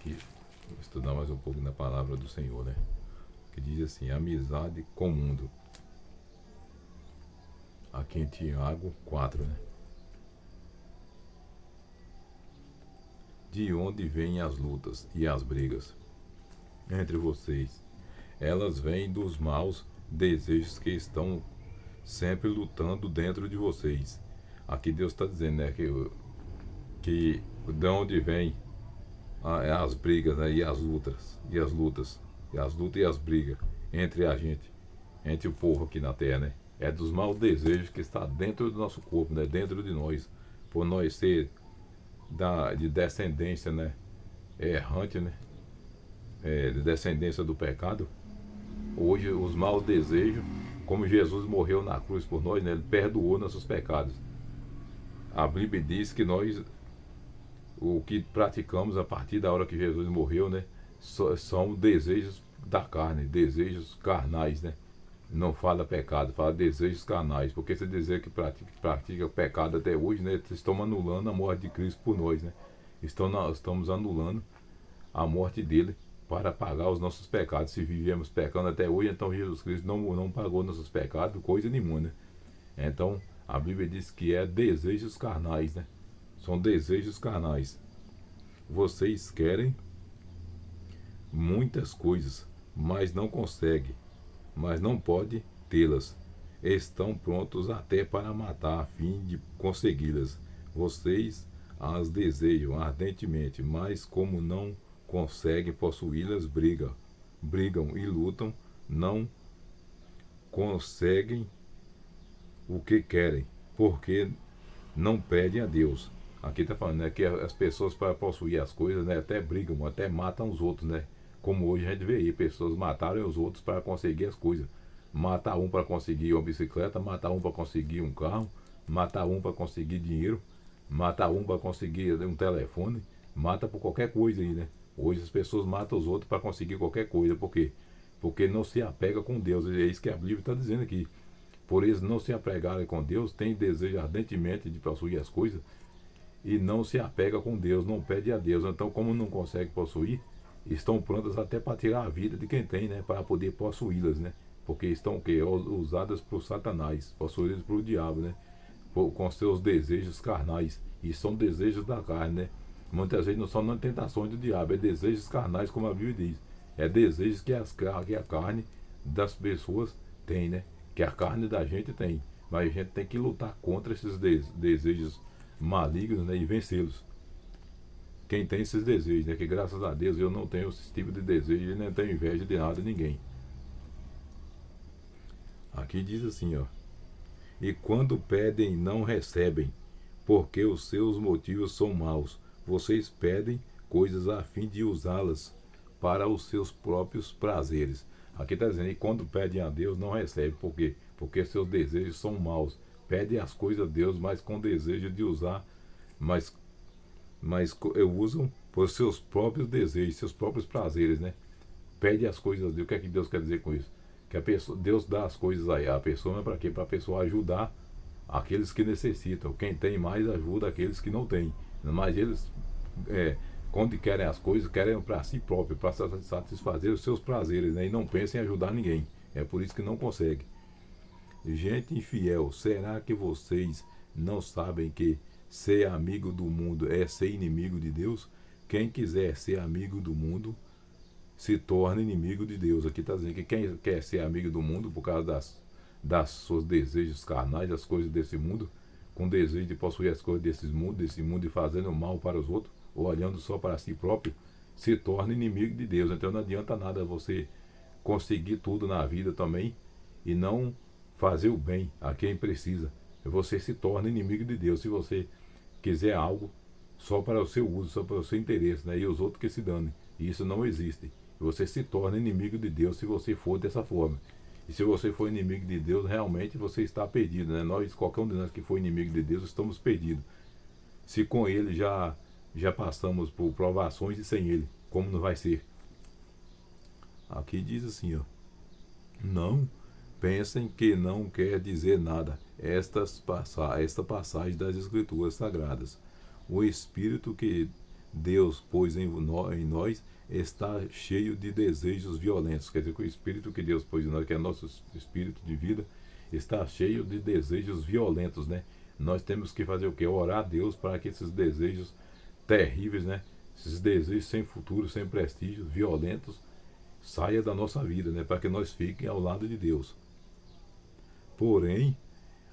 aqui, vou estudar mais um pouco na palavra do Senhor, né? Que diz assim: amizade com o mundo. Aqui em Tiago 4, né? De onde vêm as lutas e as brigas entre vocês? Elas vêm dos maus desejos que estão sempre lutando dentro de vocês. Aqui Deus está dizendo, né, que de onde vem as brigas, né, e as lutas, e as lutas, e as lutas e as brigas entre a gente, entre o povo aqui na terra, né? É dos maus desejos que está dentro do nosso corpo, né? Dentro de nós, por nós ser de descendência, né? Errante, né? De descendência do pecado. Hoje os maus desejos, como Jesus morreu na cruz por nós, né? Ele perdoou nossos pecados. A Bíblia diz que nós, o que praticamos a partir da hora que Jesus morreu, né? São desejos da carne, desejos carnais, né? Não fala pecado, fala desejos carnais, porque esse desejo que pratica pecado até hoje, né? Estão anulando a morte de Cristo por nós, né? Estamos anulando a morte dele para pagar os nossos pecados. Se vivemos pecando até hoje, então Jesus Cristo não pagou nossos pecados, coisa nenhuma, né? Então a Bíblia diz que é desejos carnais, né? São desejos carnais. Vocês querem muitas coisas, mas não conseguem, mas não pode tê-las. Estão prontos até para matar a fim de consegui-las. Vocês as desejam ardentemente, mas como não conseguem possuí-las, brigam e lutam, não conseguem o que querem, porque não pedem a Deus. Aqui está falando, né, que as pessoas, para possuir as coisas, né, até brigam, até matam os outros, né? Como hoje a gente vê aí, pessoas matarem os outros para conseguir as coisas. Matar um para conseguir uma bicicleta, matar um para conseguir um carro, matar um para conseguir dinheiro, matar um para conseguir um telefone, mata por qualquer coisa aí, né? Hoje as pessoas matam os outros para conseguir qualquer coisa. Por quê? Porque não se apega com Deus. É isso que a Bíblia está dizendo aqui. Por eles não se apegarem com Deus, tem desejo ardentemente de possuir as coisas e não se apega com Deus, não pede a Deus. Então, como não consegue possuir, estão prontas até para tirar a vida de quem tem, né? Para poder possuí-las, né? Porque estão o quê? Usadas por Satanás, possuídas por o diabo, né? Com seus desejos carnais. E são desejos da carne, né? Muitas vezes não são não tentações do diabo, é desejos carnais, como a Bíblia diz. É desejos que a carne das pessoas tem, né? Que a carne da gente tem. Mas a gente tem que lutar contra esses desejos malignos, né? E vencê-los. Quem tem esses desejos, né? Que graças a Deus eu não tenho esse tipo de desejo e nem tenho inveja de nada de ninguém. Aqui diz assim, ó: e quando pedem não recebem, porque os seus motivos são maus. Vocês pedem coisas a fim de usá-las para os seus próprios prazeres. Aqui está dizendo, e quando pedem a Deus não recebem. Por quê? Porque seus desejos são maus. Pedem as coisas a Deus, mas com desejo de usar, mas usam por seus próprios desejos, seus próprios prazeres, né? Pede as coisas a Deus. O que é que Deus quer dizer com isso? Que a pessoa, Deus dá as coisas aí a pessoa, mas para quê? Para a pessoa ajudar aqueles que necessitam. Quem tem mais ajuda aqueles que não têm. Mas eles, quando querem as coisas, querem para si próprio, para satisfazer os seus prazeres, né? E não pensam em ajudar ninguém. É por isso que não conseguem. Gente infiel, será que vocês não sabem que ser amigo do mundo é ser inimigo de Deus? Quem quiser ser amigo do mundo se torna inimigo de Deus. Aqui está dizendo que quem quer ser amigo do mundo por causa das seus desejos carnais, das coisas desse mundo, com desejo de possuir as coisas desse mundo e fazendo mal para os outros, ou olhando só para si próprio, se torna inimigo de Deus. Então não adianta nada você conseguir tudo na vida também e não fazer o bem a quem precisa. Você se torna inimigo de Deus se você quiser algo só para o seu uso, só para o seu interesse, né? E os outros que se danem. Isso não existe. Você se torna inimigo de Deus se você for dessa forma. E se você for inimigo de Deus, realmente você está perdido, né? Qualquer um de nós que for inimigo de Deus, estamos perdidos. Se com Ele já passamos por provações e sem Ele, como não vai ser? Aqui diz assim, ó: não pensem que não quer dizer nada esta passagem das Escrituras Sagradas. O Espírito que Deus, pois em nós está cheio de desejos violentos. Quer dizer que o Espírito que Deus pôs em nós, que é nosso Espírito de vida, está cheio de desejos violentos, né? Nós temos que fazer o quê? Orar a Deus para que esses desejos terríveis, né? Esses desejos sem futuro, sem prestígio, violentos, saia da nossa vida, né? Para que nós fiquem ao lado de Deus. Porém,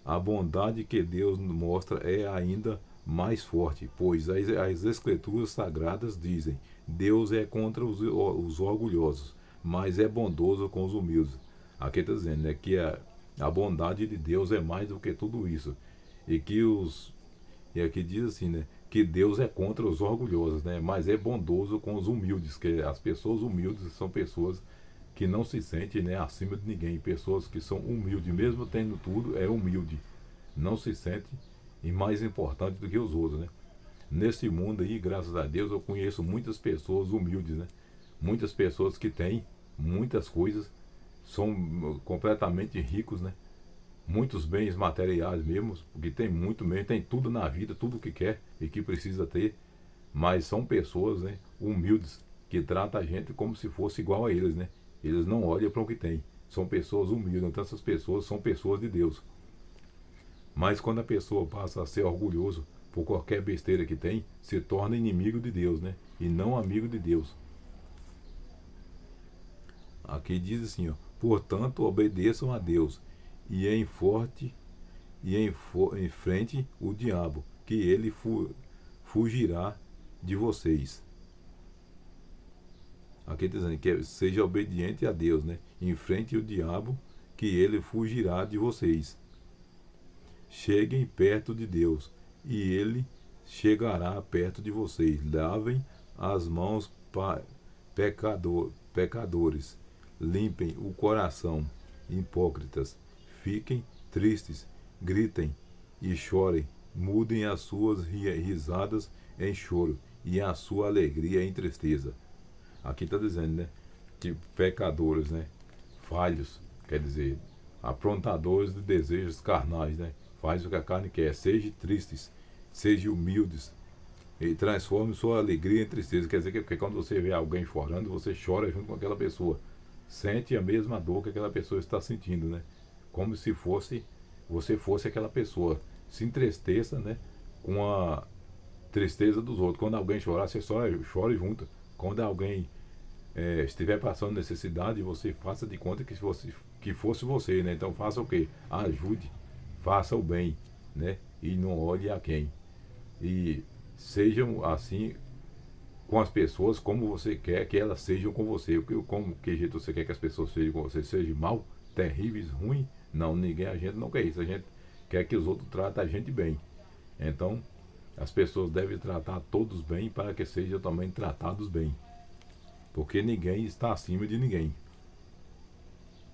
a bondade que Deus mostra é ainda mais forte, pois as escrituras sagradas dizem: Deus é contra os orgulhosos, mas é bondoso com os humildes. Aqui está dizendo, né, que a bondade de Deus é mais do que tudo isso. E aqui diz assim, né, que Deus é contra os orgulhosos, né, mas é bondoso com os humildes, que as pessoas humildes são pessoas que não se sentem, né, acima de ninguém, pessoas que são humildes, mesmo tendo tudo, é humilde, não se sente e mais importante do que os outros, né? Nesse mundo aí, graças a Deus, eu conheço muitas pessoas humildes, né? Muitas pessoas que têm muitas coisas, são completamente ricos, né? Muitos bens materiais mesmo, porque tem muito mesmo, tem tudo na vida, tudo que quer e que precisa ter, mas são pessoas, né, humildes, que tratam a gente como se fosse igual a eles, né? Eles não olham para o que tem, são pessoas humildes, então essas pessoas são pessoas de Deus. Mas quando a pessoa passa a ser orgulhoso por qualquer besteira que tem, se torna inimigo de Deus, né? E não amigo de Deus. Aqui diz assim, ó: portanto, obedeçam a Deus e enfrente o diabo, que ele fugirá de vocês. Aqui está dizendo que seja obediente a Deus, né? Enfrente o diabo, que ele fugirá de vocês. Cheguem perto de Deus, e ele chegará perto de vocês. Lavem as mãos, pecadores. Limpem o coração, hipócritas. Fiquem tristes, gritem e chorem. Mudem as suas risadas em choro e a sua alegria em tristeza. Aqui está dizendo, né, que pecadores, né, falhos, quer dizer, aprontadores de desejos carnais, né, faz o que a carne quer. Sejam tristes, sejam humildes e transforme sua alegria em tristeza. Quer dizer que porque quando você vê alguém chorando, você chora junto com aquela pessoa, sente a mesma dor que aquela pessoa está sentindo, né? Como se você fosse aquela pessoa. Se entristeça, né, com a tristeza dos outros. Quando alguém chorar, você chora junto. Quando alguém estiver passando necessidade, você faça de conta que fosse você, né? Então faça o quê? Ajude, faça o bem, né? E não olhe a quem. E sejam assim com as pessoas como você quer que elas sejam com você. Como que jeito você quer que as pessoas sejam com você? Sejam mal, terríveis, ruins? Não, a gente não quer isso. A gente quer que os outros tratem a gente bem. Então, as pessoas devem tratar todos bem para que sejam também tratados bem. Porque ninguém está acima de ninguém.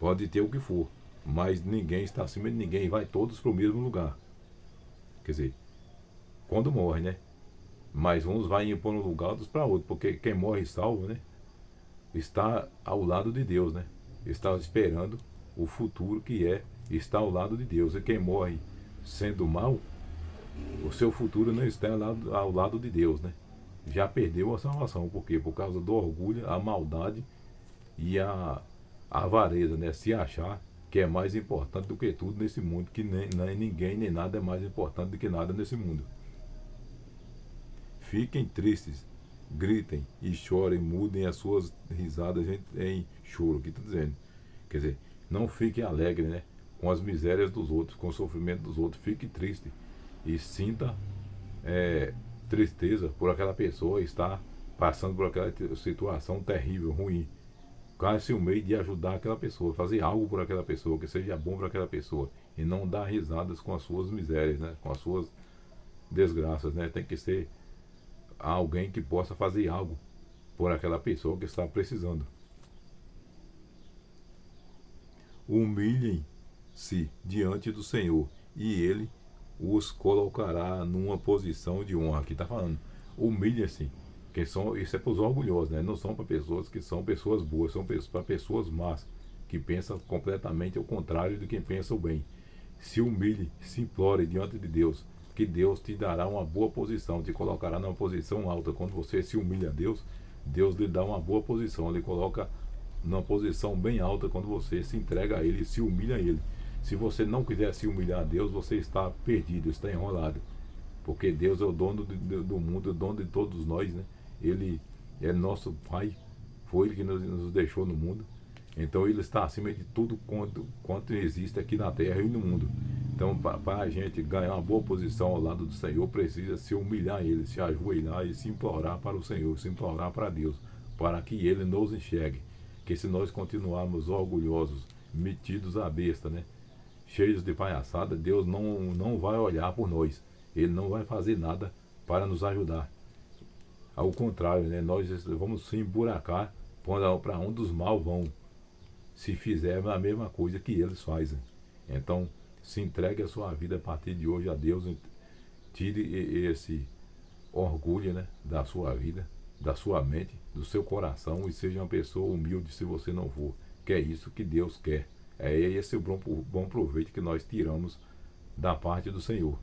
Pode ter o que for, mas ninguém está acima de ninguém. Vai todos para o mesmo lugar. Quer dizer, quando morre, né? Mas uns vai ir para um lugar, outros para outro. Porque quem morre salvo, né, está ao lado de Deus, né? Está esperando o futuro que está ao lado de Deus. E quem morre sendo mal, o seu futuro não está ao lado de Deus, né? Já perdeu a salvação. Por quê? Por causa do orgulho, a maldade e a avareza, né? Se achar que é mais importante do que tudo nesse mundo, que nem ninguém nem nada é mais importante do que nada nesse mundo. Fiquem tristes, gritem e chorem, mudem as suas risadas em choro. O que está dizendo? Quer dizer, não fiquem alegres, né, com as misérias dos outros, com o sofrimento dos outros. Fique triste e sinta tristeza por aquela pessoa estar passando por aquela situação terrível, ruim. Caça o meio de ajudar aquela pessoa, fazer algo por aquela pessoa, que seja bom para aquela pessoa, e não dar risadas com as suas misérias, né, com as suas desgraças, né. Tem que ser alguém que possa fazer algo por aquela pessoa que está precisando. Humilhem-se diante do Senhor e Ele os colocará numa posição de honra. Aqui está falando, humilhem-se, isso é para os orgulhosos, né? Não são para pessoas que são pessoas boas, são para pessoas más, que pensam completamente ao contrário de quem pensa o bem. Se humilhe, se implore diante de Deus, que Deus te dará uma boa posição, te colocará numa posição alta. Quando você se humilha a Deus, Deus lhe dá uma boa posição, Ele coloca numa posição bem alta quando você se entrega a Ele e se humilha a Ele. Se você não quiser se humilhar a Deus, você está perdido, está enrolado. Porque Deus é o dono do mundo, o dono de todos nós, né? Ele é nosso Pai, foi Ele que nos deixou no mundo. Então Ele está acima de tudo quanto existe aqui na terra e no mundo. Então, para a gente ganhar uma boa posição ao lado do Senhor, precisa se humilhar a Ele, se ajoelhar e se implorar para o Senhor, se implorar para Deus, para que Ele nos enxergue. Que se nós continuarmos orgulhosos, metidos à besta, né? Cheios de palhaçada, Deus não vai olhar por nós. Ele não vai fazer nada para nos ajudar. Ao contrário, né? Nós vamos se emburacar para onde os maus vão, se fizermos a mesma coisa que eles fazem. Então, se entregue a sua vida a partir de hoje a Deus. Tire esse orgulho, né, da sua vida, da sua mente, do seu coração, e seja uma pessoa humilde se você não for. Que é isso que Deus quer. É esse o bom proveito que nós tiramos da parte do Senhor.